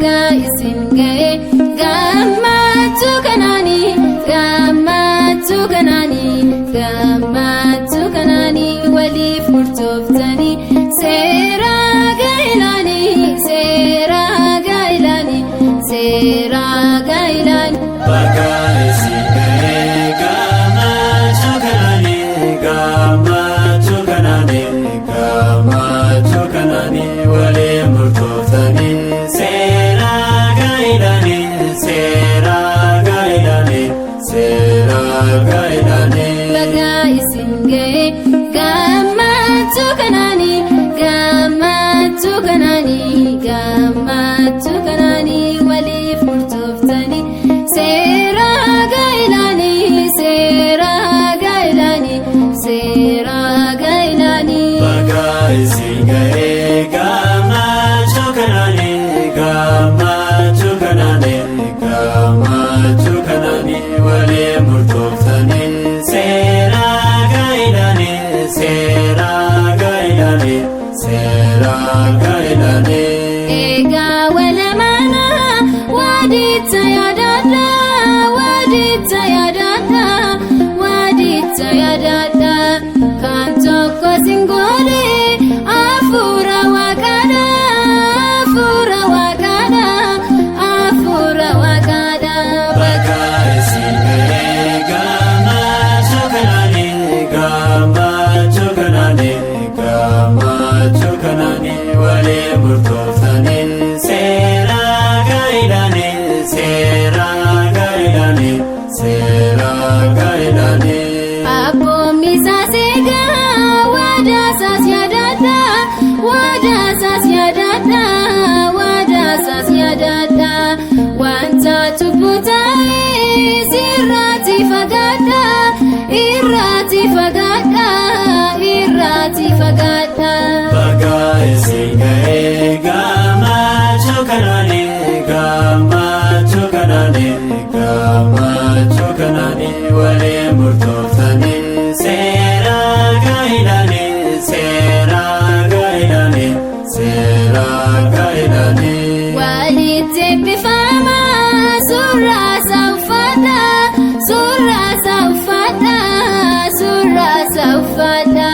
baga isin ga'e gammachuu kanaanii gammachuu kanaanii gammachuu kanaanii waliif murtooftanii seera gaa'elaanii seera gaa'elaanii seera gaa'elaanii baga isin ga'e gammachuu kanaanii gammachuu kanaanii gammachuu kanaanii waliif murtooftanii seera gaa'elaanii seera gaa'elaanii seera gaa'elaanii baga isin ga'e gammachuu kanaanii gammachuu kanaanii gammachuu kanaanii waliif murtooftanii seera gaa'elaanii seera gaa'elaanii seera gaa'elaanii baga isin ga'e gammachuu kanaanii gammachuu kanaanii gammachuu kanaanii waliif murtooftanii seera gaa'elaanii seera gaa'elaanii seera gaa'elaanii egaa walamaana waadicha yaadadha waadicha yaadadha waadicha yaadadha kan tokko singoole hafuura waaqaadha hafuura waaqaadha hafuura waaqaadha baga isin ga'e gammachuu kanaanii gammachuu kanaanii gammachuu kanaanii waliif murtooftanii seera gaa'elaanii seera gaa'elaanii seera gaa'elaanii abboommi isaas egaa waadaasaas yaadadha waadaasaas yaadadha waadaasaas yaadadha wanta cubbuu ta'es irraati fagaadha irraati fagaadha irraati fagaadha baga isin ga'e gammachuu kanaanii gammachuu kanaanii gammachuu kanaanii waliif murtooftanii seera gaa'elaanii seera gaa'elaanii seera gaa'elaanii walitti eebbifama surraasa uffata surraasa uffata surraasa uffata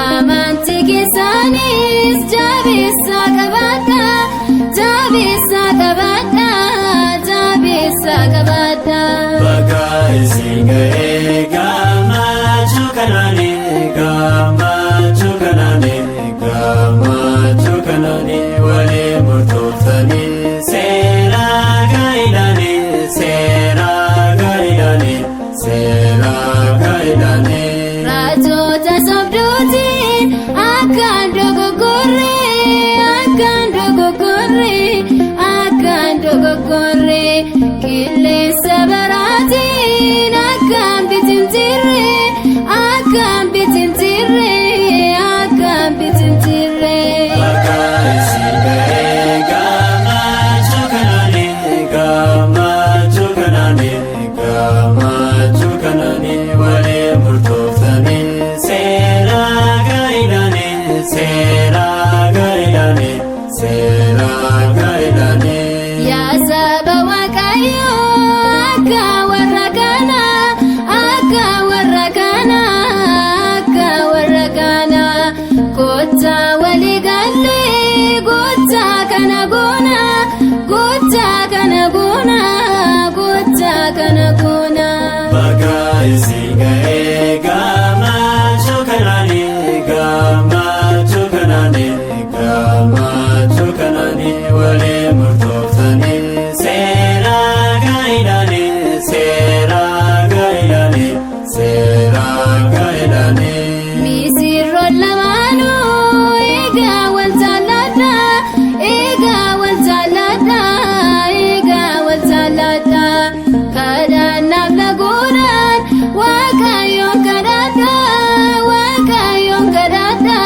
amantii keessanis jabeessa qabaadha jabeessa qabaadha jabeessa qabaadha baga isin ga'e gammachuu kanaanii gammachuu kanaanii gammachuu kanaanii waliif murtooftanii seera gaa'elaanii seera gaa'elaanii seera gaa'elaanii raajota sobduutiin akkaan dogoggorre akkaan dogoggorre akkaan dogoggorre qilleensa baraatiin akkaan bitintirre akkaan bitintirre akkaan bitintirre baga isin ga'e gammachuu kanaanii gammachuu kanaanii gammachuu kanaanii waliif murtooftanii seera gaa'elaanii seera gaa'elaanii seera gaa'elaanii yaa saba waaqayyoo akka warra kana akka warra kana akka warra kana kottaa walii gallee kottaa kana goona kottaa kana goona kottaa kana goona baga isin ga'e gammachuu kanaanii gammachuu kanaanii gammachuu kanaanii waliif murtooftanii seera gaa'elaanii seera gaa'elaanii seera gaa'elaanii misirroon lamaanuu egaa wal jaalladha egaa wal jaalladha egaa wal jaalladha kadhannaaf laguudhaan waaqayyoon kadhadha waaqayyoon kadhadha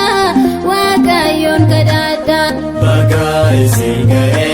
waaqayyoon kadhadha baga isin ga'e